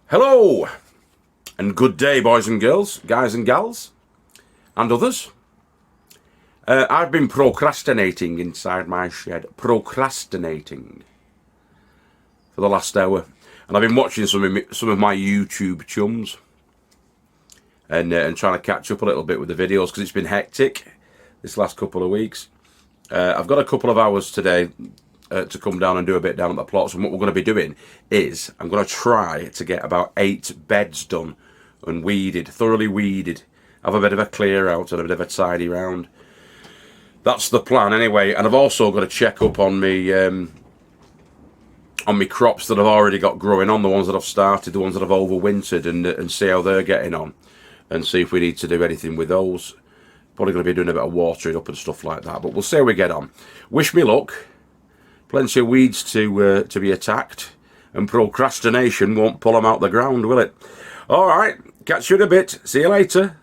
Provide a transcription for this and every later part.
Hello and good day, boys and girls, guys and gals, and others. I've been procrastinating inside my shed, procrastinating for the last hour, and I've been watching some of my YouTube chums and trying to catch up a little bit with the videos because it's been hectic this last couple of weeks. I've got a couple of hours today to come down and do a bit down at the plots, and what we're going to be doing is I'm going to try to get about 8 beds done and weeded, thoroughly weeded, have a bit of a clear out and a bit of a tidy round. That's the plan anyway. And I've also got to check up on me crops that I've already got growing on, the ones that I've started, the ones that I've overwintered, and see how they're getting on and see if we need to do anything with those. Probably going to be doing a bit of watering up and stuff like that, but we'll see how we get on. Wish me luck. Plenty of weeds to be attacked, and procrastination won't pull them out the ground, will it? All right, catch you in a bit. See you later.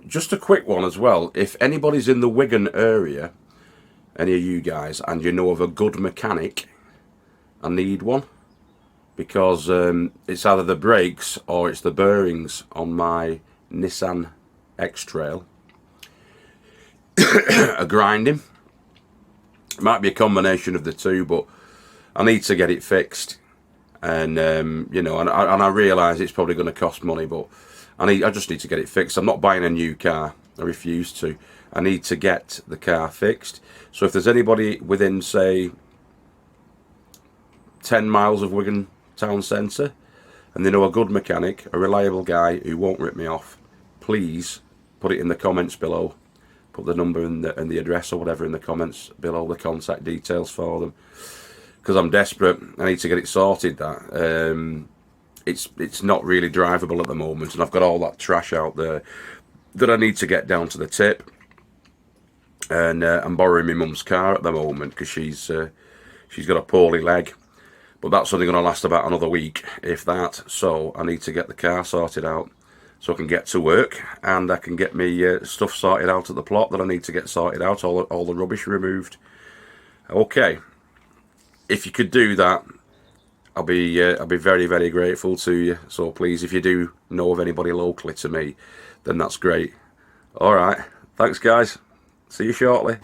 Just a quick one as well. If anybody's in the Wigan area, any of you guys, and you know of a good mechanic, I need one, because it's either the brakes or it's the bearings on my Nissan X-Trail are grinding. It might be a combination of the two, but I need to get it fixed, and you know, and I realise it's probably going to cost money, but I just need to get it fixed. I'm not buying a new car. I refuse to. I need to get the car fixed. So if there's anybody within, say, 10 miles of Wigan town centre, and they know a good mechanic, a reliable guy who won't rip me off, please put it in the comments below. Put the number and the address or whatever in the comments below, the contact details for them, because I'm desperate. I need to get it sorted. That it's not really drivable at the moment, and I've got all that trash out there that I need to get down to the tip. And I'm borrowing my mum's car at the moment because she's got a poorly leg, but that's only going to last about another week, if that. So I need to get the car sorted out, so I can get to work and I can get me stuff sorted out at the plot that I need to get sorted out, all the rubbish removed. Okay, if you could do that, I'll be very, very grateful to you. So please, if you do know of anybody locally to me, then that's great. All right, thanks guys. See you shortly.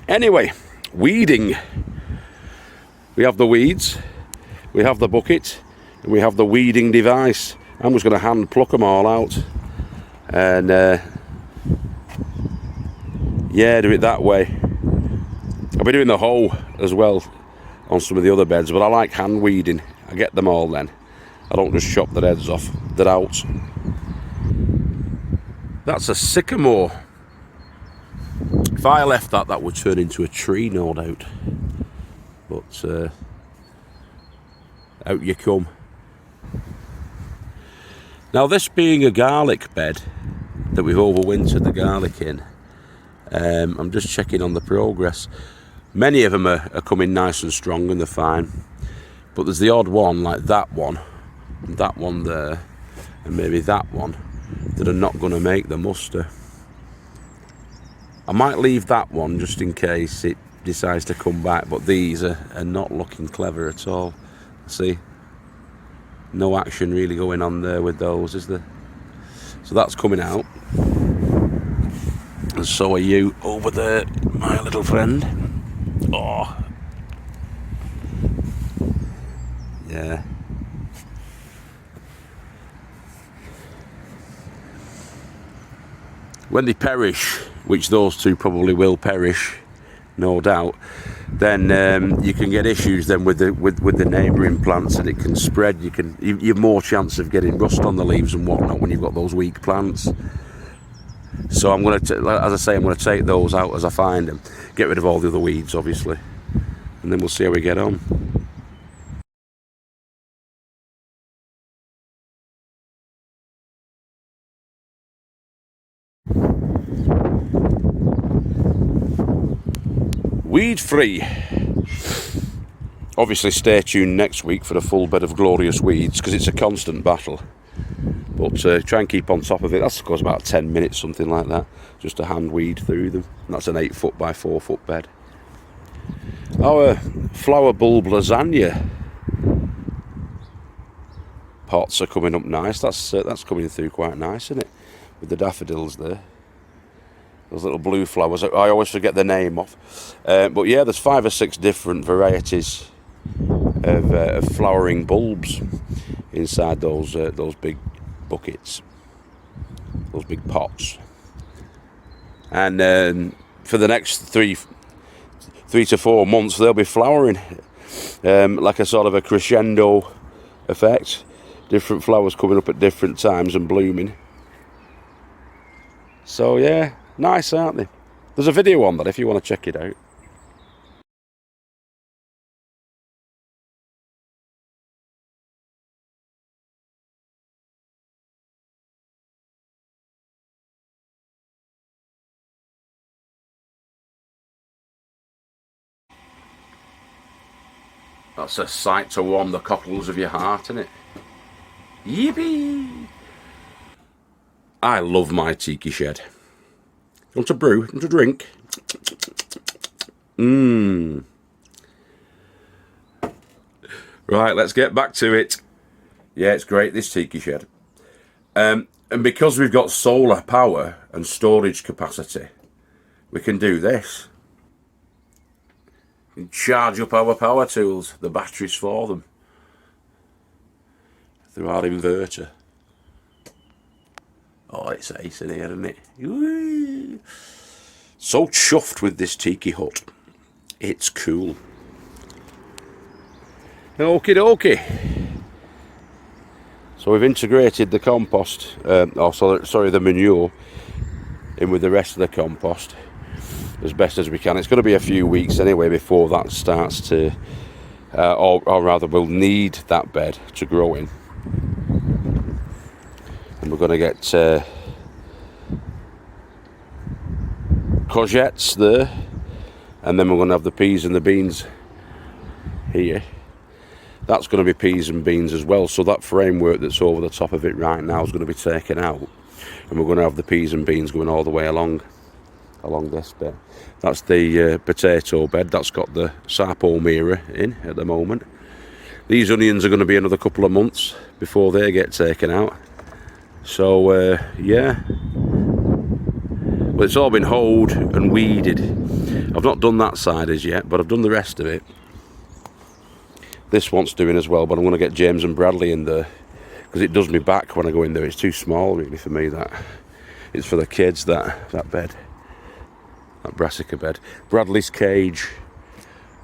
Anyway, weeding. We have the weeds, we have the bucket, and we have the weeding device. I'm just going to hand pluck them all out, and yeah, do it that way. I'll be doing the hoe as well on some of the other beds, but I like hand weeding. I get them all then. I don't just chop the heads off. They're out. That's a sycamore. If I left that, that would turn into a tree, no doubt. But out you come. Now, this being a garlic bed that we've overwintered the garlic in, I'm just checking on the progress. Many of them are coming nice and strong and they're fine, but there's the odd one like that one, and that one there, and maybe that one, that are not going to make the muster. I might leave that one just in case it decides to come back, but these are not looking clever at all. See? No action really going on there with those, is there? So that's coming out. And so are you over there, my little friend. Oh. Yeah. When they perish, which those two probably will perish, no doubt, then you can get issues then with the neighbouring plants, and it can spread. You have more chance of getting rust on the leaves and whatnot when you've got those weak plants. So I'm going to, as I say, I'm going to take those out as I find them, get rid of all the other weeds, obviously, and then we'll see how we get on. Weed free. Obviously stay tuned next week for a full bed of glorious weeds, because it's a constant battle, but try and keep on top of it. That goes about 10 minutes, something like that, just to hand weed through them. And that's an 8 foot by 4 foot bed. Our flower bulb lasagna pots are coming up nice. That's coming through quite nice, isn't it? With the daffodils there. Those little blue flowers. I always forget the name of. But yeah, there's 5 or 6 different varieties of flowering bulbs inside those big buckets, those big pots. And for the next 3 to 4 months, they'll be flowering like a sort of a crescendo effect. Different flowers coming up at different times and blooming. So yeah, nice, aren't they? There's a video on that if you want to check it out. That's a sight to warm the cockles of your heart, isn't it? Yippee! I love my tiki shed. Want a brew? Want a drink? Right, let's get back to it. Yeah, it's great, this tiki shed. And because we've got solar power and storage capacity, we can do this. We can charge up our power tools, the batteries for them, through our inverter. Oh, it's ace in here, isn't it? Whee! So chuffed with this tiki hut. It's cool. Okie dokie. So we've integrated the compost, the manure, in with the rest of the compost as best as we can. It's going to be a few weeks anyway before that starts to, or rather we'll need that bed to grow in. And we're going to get courgettes there, and then we're going to have the peas and the beans here. That's going to be peas and beans as well, so that framework that's over the top of it right now is going to be taken out, and we're going to have the peas and beans going all the way along this bit. That's the potato bed. That's got the sarpo mirror in at the moment. These onions are going to be another couple of months before they get taken out. So yeah, well, it's all been hoed and weeded. I've not done that side as yet, but I've done the rest of it. This one's doing as well, but I'm going to get James and Bradley in there because it does me back when I go in there. It's too small really for me. That it's for the kids, that bed, that brassica bed. Bradley's cage,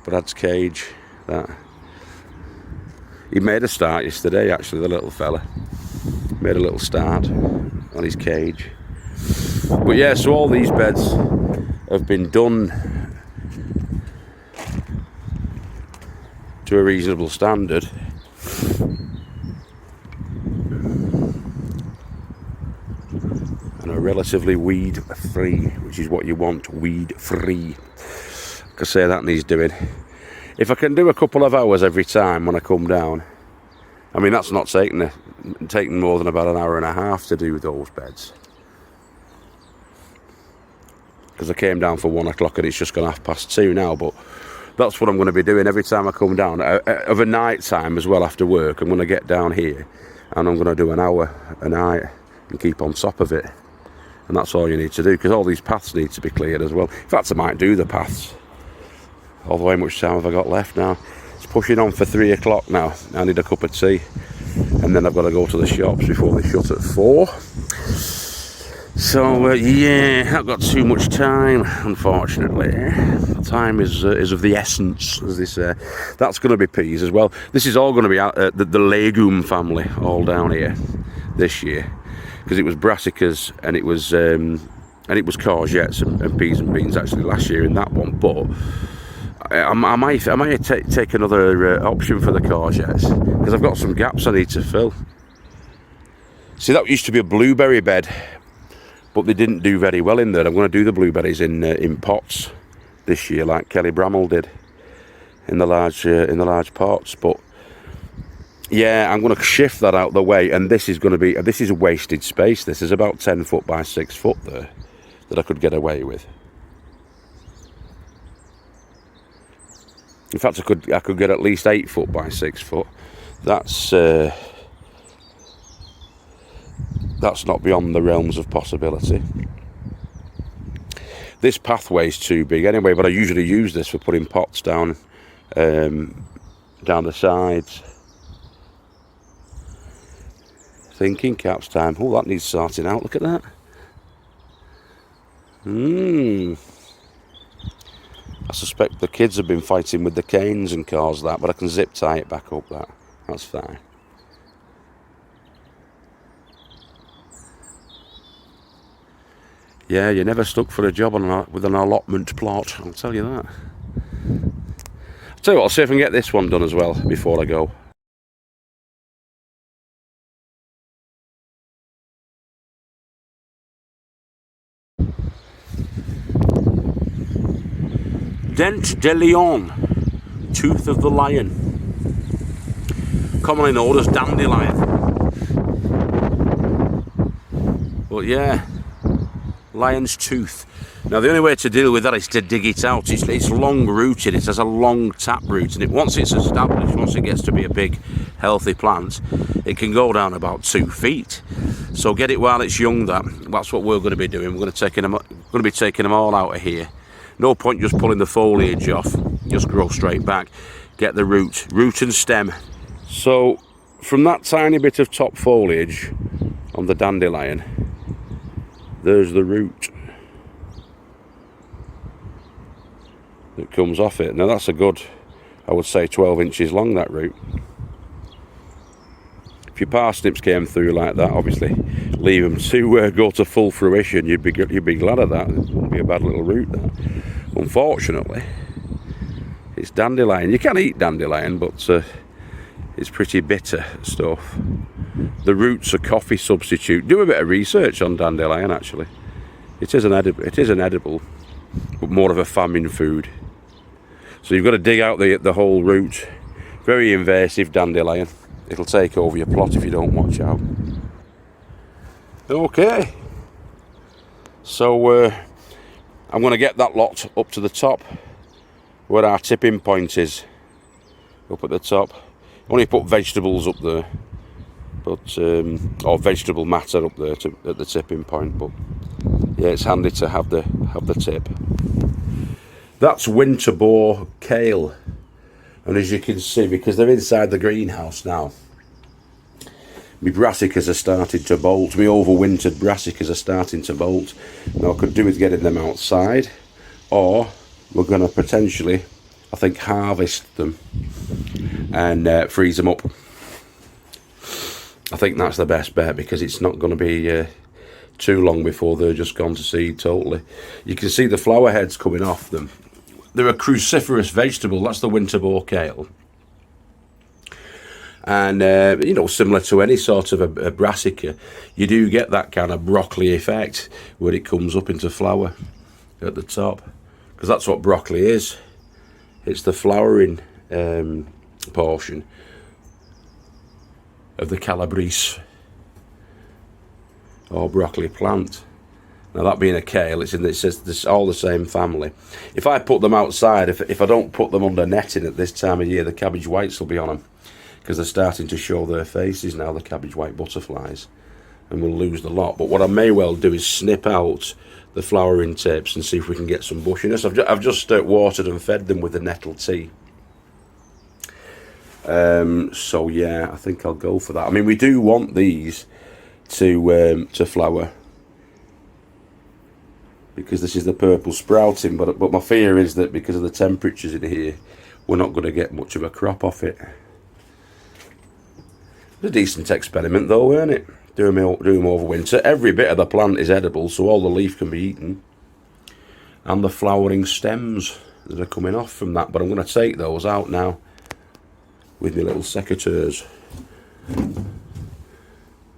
Brad's cage. That he made a start yesterday. Actually, the little fella made a little start on his cage. But yeah, so all these beds have been done to a reasonable standard. And are relatively weed free, which is what you want, weed free. I can say that needs doing. If I can do a couple of hours every time when I come down, I mean that's not taking more than about an hour and a half to do those beds. Because I came down for 1 o'clock and it's just gone 2:30 now, but that's what I'm going to be doing every time I come down. Of a night time as well after work, I'm going to get down here and I'm going to do an hour a night and keep on top of it. And that's all you need to do, because all these paths need to be cleared as well. In fact, I might do the paths. Although how much time have I got left now? It's pushing on for 3 o'clock now. I need a cup of tea. And then I've got to go to the shops before they shut at 4. So yeah, I've got too much time, unfortunately. Time is of the essence, as they say. That's going to be peas as well. This is all going to be the legume family all down here this year, because it was brassicas and it was courgettes and peas and beans actually last year in that one. But I might take another option for the courgettes, because I've got some gaps I need to fill. See, that used to be a blueberry bed, but they didn't do very well in there. I'm going to do the blueberries in pots this year, like Kelly Bramall did in the large pots. But yeah, I'm going to shift that out the way, and this is a wasted space. This is about 10 foot by 6 foot there that I could get away with. In fact, I could get at least 8 foot by 6 foot. That's that's not beyond the realms of possibility. This pathway's too big anyway, but I usually use this for putting pots down the sides. Thinking caps time. Oh, that needs sorting out. Look at that. I suspect the kids have been fighting with the canes and caused that, but I can zip tie it back up. That's fine. Yeah, you're never stuck for a job with an allotment plot, I'll tell you that. I'll tell you what, I'll see if I can get this one done as well before I go. Dandelion, tooth of the lion, commonly known as dandelion. But yeah, lion's tooth. Now the only way to deal with that is to dig it out. It's long rooted, it has a long tap root, and once it's established, once it gets to be a big healthy plant, it can go down about 2 feet. So get it while it's young. That's what we're going to be doing. We're going to be taking them all out of here. No point just pulling the foliage off, just grow straight back. Get the root and stem. So from that tiny bit of top foliage on the dandelion, there's the root that comes off it. Now that's a good, I would say 12 inches long, that root. If your parsnips came through like that, obviously leave them to go to full fruition. You'd be glad of that. It wouldn't be a bad little root, that. Unfortunately, it's dandelion. You can eat dandelion, but it's pretty bitter stuff. The root's a coffee substitute. Do a bit of research on dandelion, actually. It is an edible, but more of a famine food. So you've got to dig out the whole root. Very invasive dandelion. It'll take over your plot if you don't watch out. Okay. So I'm going to get that lot up to the top where our tipping point is. Up at the top. Only put vegetables up there, but or vegetable matter up there at the tipping point. But yeah, it's handy to have the tip. That's winter boar kale, and as you can see, because they're inside the greenhouse now, my brassicas are starting to bolt. My overwintered brassicas are starting to bolt. Now I could do with getting them outside, or we're going to potentially, I think, harvest them and freeze them up. I think that's the best bet, because it's not going to be too long before they're just gone to seed totally. You can see the flower heads coming off them. They're a cruciferous vegetable. That's the winter boar kale. And similar to any sort of a brassica, you do get that kind of broccoli effect when it comes up into flower at the top, because that's what broccoli is. It's the flowering portion of the calabrese or broccoli plant. Now that being a kale, it says this all the same family. If I put them outside, if I don't put them under netting at this time of year, the cabbage whites will be on them, because they're starting to show their faces now, the cabbage white butterflies, and we'll lose the lot. But what I may well do is snip out the flowering tips and see if we can get some bushiness. I've just watered and fed them with the nettle tea. So yeah, I think I'll go for that. I mean, we do want these to flower, because this is the purple sprouting, but my fear is that because of the temperatures in here, we're not going to get much of a crop off it. It's a decent experiment though, isn't it? Do them over winter. Every bit of the plant is edible, so all the leaf can be eaten, and the flowering stems that are coming off from that. But I'm going to take those out now with my little secateurs.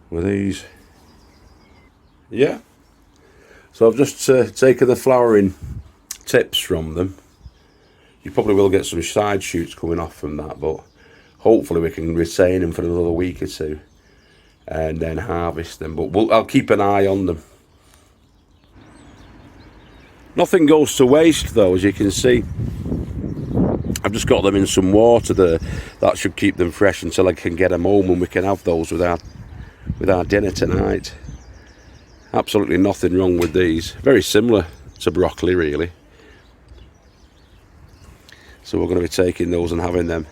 With these. Yeah. So I've just taken the flowering tips from them. You probably will get some side shoots coming off from that, but hopefully we can retain them for another week or two and then harvest them. But I'll keep an eye on them. Nothing goes to waste though, as you can see. I've just got them in some water there. That should keep them fresh until I can get them home, and we can have those with our dinner tonight. Absolutely nothing wrong with these. Very similar to broccoli, really. So we're going to be taking those and having them.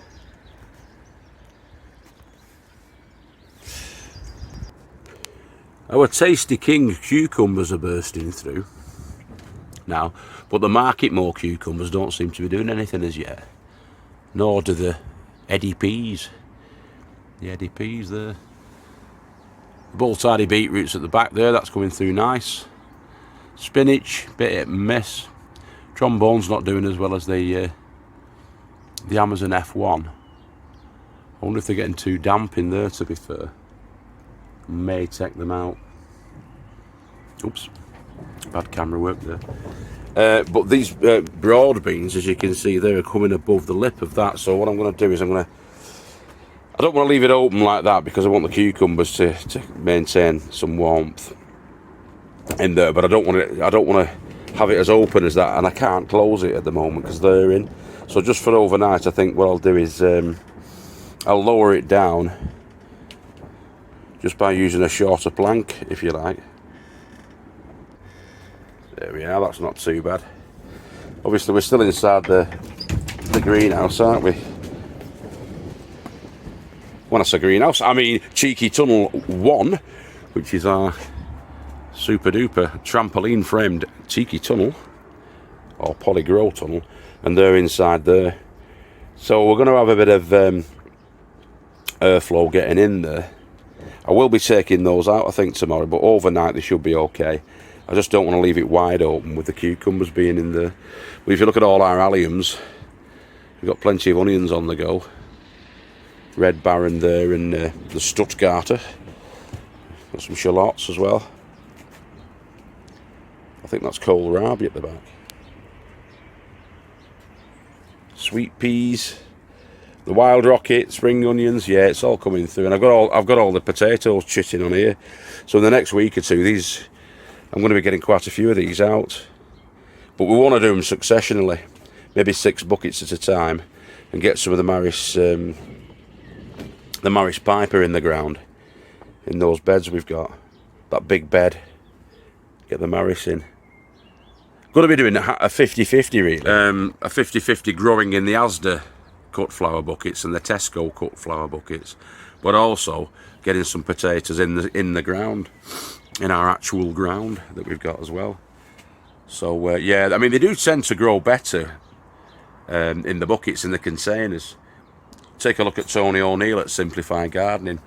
Our Tasty King cucumbers are bursting through now, but the Market More cucumbers don't seem to be doing anything as yet. Nor do the Eddie peas. The Eddie peas there. The bull-tidy beetroots at the back there, that's coming through nice. Spinach, bit hit and miss. Trombone's not doing as well as the Amazon F1. I wonder if they're getting too damp in there, to be fair. May take them out. Oops, bad camera work there. But these broad beans, as you can see, they're coming above the lip of that. So what I'm going to do is I don't want to leave it open like that because I want the cucumbers to maintain some warmth in there. But I don't want to have it as open as that, and I can't close it at the moment because they're in. So just for overnight, I think what I'll do is I'll lower it down just by using a shorter plank, if you like. There we are, that's not too bad. Obviously we're still inside the greenhouse, aren't we? When I say greenhouse, I mean Cheeky Tunnel 1, which is our super duper trampoline framed Cheeky Tunnel, or polygrow tunnel, and they're inside there. So we're going to have a bit of airflow getting in there. I will be taking those out, I think, tomorrow, but overnight they should be okay. I just don't want to leave it wide open with the cucumbers being in there. But if you look at all our alliums, we've got plenty of onions on the go. Red Baron there, and the Stuttgarter. Got some shallots as well. I think that's kohlrabi at the back. Sweet peas. The wild rocket, spring onions, yeah, it's all coming through. And I've got all the potatoes chitting on here. So in the next week or two, I'm going to be getting quite a few of these out. But we want to do them successionally, maybe 6 buckets at a time, and get some of the Maris Piper in the ground, in those beds we've got. That big bed, get the Maris in. Going to be doing a 50-50 really. A 50-50 growing in the Asda cut flower buckets and the Tesco cut flower buckets, but also getting some potatoes in the ground, in our actual ground that we've got as well. So yeah, I mean they do tend to grow better in the buckets, in the containers. Take a look at Tony O'Neill at Simplify Gardening.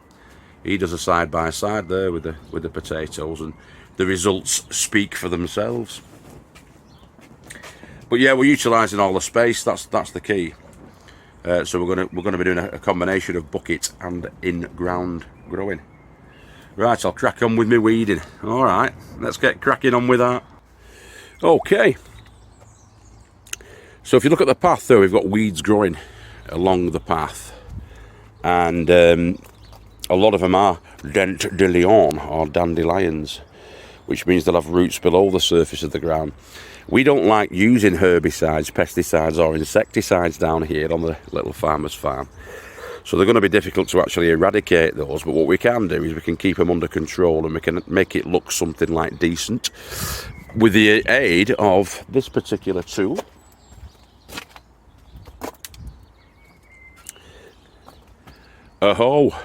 He does a side by side there with the potatoes, and the results speak for themselves. But yeah, we're utilising all the space. That's the key. So we're gonna be doing a combination of bucket and in-ground growing. Right, I'll crack on with my weeding. All right, let's get cracking on with that. Okay. So if you look at the path there, we've got weeds growing along the path, and a lot of them are dandelions or dandelions, which means they'll have roots below the surface of the ground. We don't like using herbicides, pesticides or insecticides down here on the little farmer's farm. So they're going to be difficult to actually eradicate those, but what we can do is we can keep them under control, and we can make it look something like decent with the aid of this particular tool. A hoe.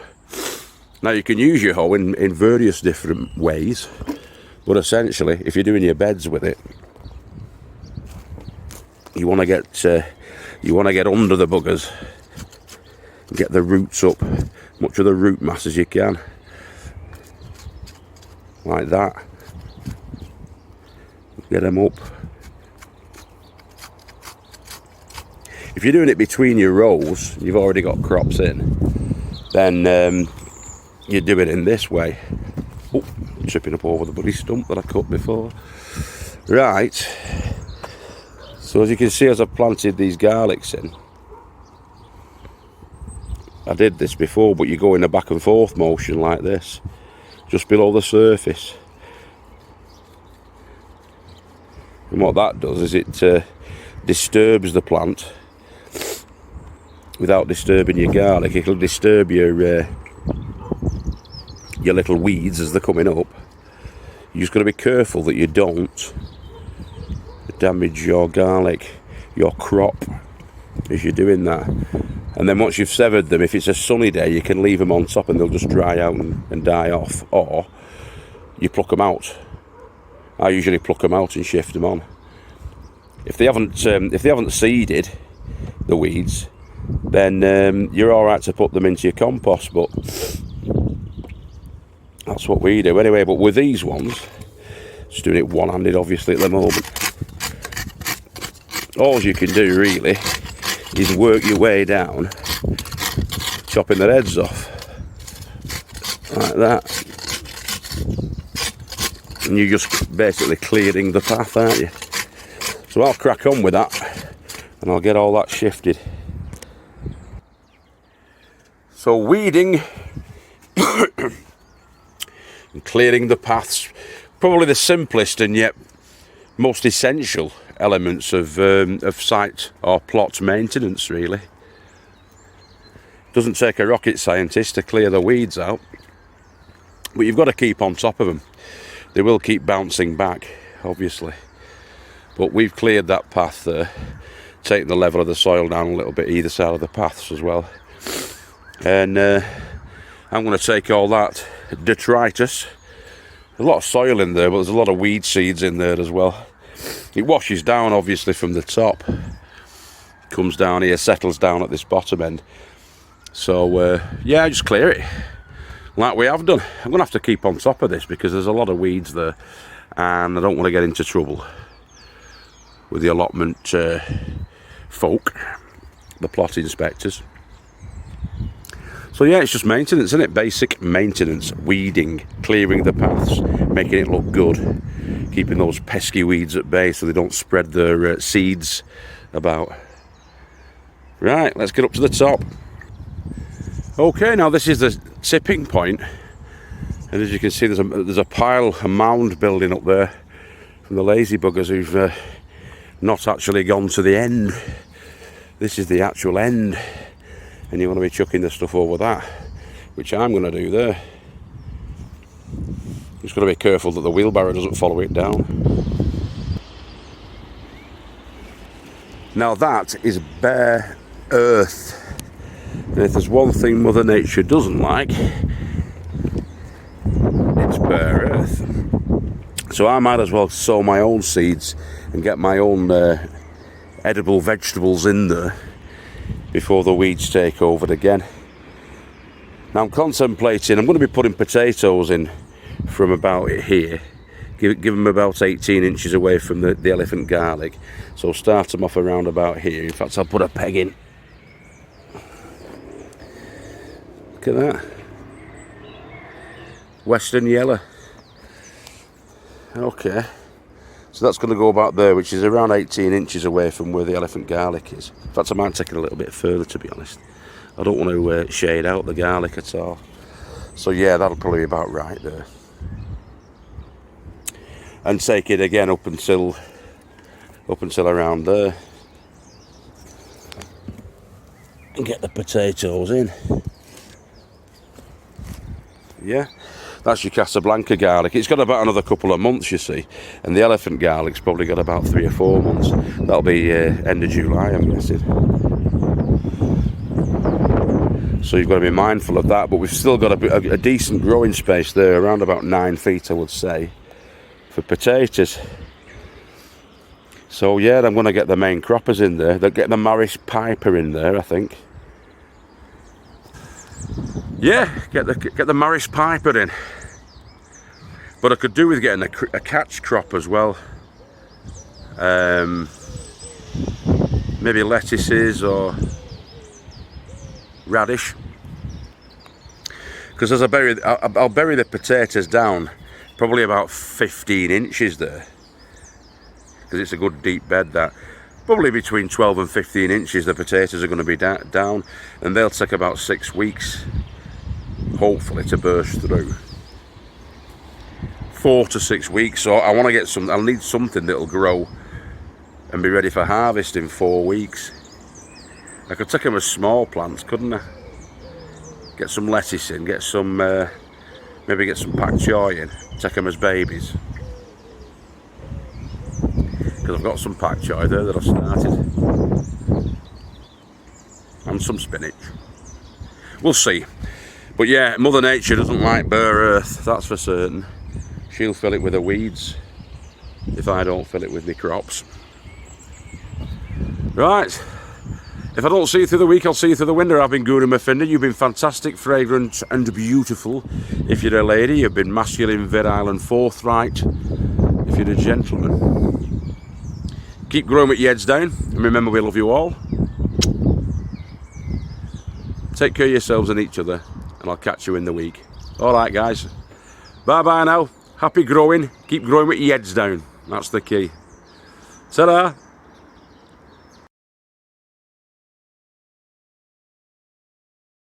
Now you can use your hoe in various different ways, but essentially if you're doing your beds with it, you want to get under the buggers, get the roots up, much of the root mass as you can, like that. Get them up. If you're doing it between your rows, you've already got crops in, then you do it in this way. Oh, tripping up over the bloody stump that I cut before. Right. So as you can see, as I've planted these garlics in, I did this before, but you go in a back and forth motion like this, just below the surface. And what that does is it disturbs the plant without disturbing your garlic. It'll disturb your little weeds as they're coming up. You just got to be careful that you don't damage your garlic, your crop, as you're doing that. And then once you've severed them, if it's a sunny day, you can leave them on top and they'll just dry out and die off, or you pluck them out. I usually pluck them out and shift them on. If they haven't seeded the weeds, then you're all right to put them into your compost, but that's what we do anyway. But with these ones, just doing it one-handed obviously at the moment, all you can do really is work your way down, chopping their heads off like that, and you're just basically clearing the path, aren't you? So I'll crack on with that and I'll get all that shifted. So weeding and clearing the paths, probably the simplest and yet most essential elements of site or plot maintenance, really. Doesn't take a rocket scientist to clear the weeds out, but you've got to keep on top of them. They will keep bouncing back, obviously, but we've cleared that path there, taken the level of the soil down a little bit either side of the paths as well, and I'm going to take all that detritus. There's a lot of soil in there, but there's a lot of weed seeds in there as well. It washes down obviously from the top, comes down here, settles down at this bottom end. So yeah, just clear it like we have done. I'm going to have to keep on top of this because there's a lot of weeds there and I don't want to get into trouble with the allotment folk, the plot inspectors. So yeah, it's just maintenance, isn't it? Basic maintenance, weeding, clearing the paths, making it look good, keeping those pesky weeds at bay so they don't spread their seeds about. Right, let's get up to the top. Okay, now this is the tipping point, and as you can see, there's a pile, a mound building up there from the lazy buggers who've not actually gone to the end. This is the actual end, and you want to be chucking the stuff over that, which I'm going to do there. Just got to be careful that the wheelbarrow doesn't follow it down. Now that is bare earth, and if there's one thing Mother Nature doesn't like, it's bare earth. So I might as well sow my own seeds and get my own edible vegetables in there before the weeds take over again. Now I'm contemplating, I'm going to be putting potatoes in from about here, give them about 18 inches away from the elephant garlic. So start them off around about here. In fact, I'll put a peg in. Look at that. Western yellow. Okay. So that's going to go about there, which is around 18 inches away from where the elephant garlic is. In fact, I might take it a little bit further, to be honest. I don't want to shade out the garlic at all. So yeah, that'll probably be about right there. And take it again up until around there. And get the potatoes in. Yeah. That's your Casablanca garlic. It's got about another couple of months, you see. And the elephant garlic's probably got about 3 or 4 months. That'll be end of July, I'm guessing. So you've got to be mindful of that. But we've still got a decent growing space there, around about 9 feet, I would say, for potatoes. So yeah, I'm going to get the main croppers in there. They'll get the Morris Piper in there, I think. Yeah, get the Morris Piper in. But I could do with getting a catch crop as well. Maybe lettuces or radish. Because as I'll bury the potatoes down probably about 15 inches there. Because it's a good deep bed that. Probably between 12 and 15 inches the potatoes are going to be down. And they'll take about 6 weeks. Hopefully to burst through. 4 to 6 weeks. So I want to get I'll need something that'll grow and be ready for harvest in 4 weeks. I could take them as small plants, couldn't I? Get some lettuce in, get some maybe get some pak choy in, take them as babies. Because I've got some pak choy there that I've started. And some spinach. We'll see. But yeah, Mother Nature doesn't like bare earth, that's for certain. She'll fill it with her weeds if I don't fill it with my crops. Right. If I don't see you through the week, I'll see you through the winter. I've been Guru M. You've been fantastic, fragrant and beautiful. If you're a lady, you've been masculine, virile and forthright. If you're a gentleman. Keep growing with your heads down. And remember, we love you all. Take care of yourselves and each other. And I'll catch you in the week. Alright guys. Bye bye now. Happy growing. Keep growing with your heads down. That's the key. Ta-da.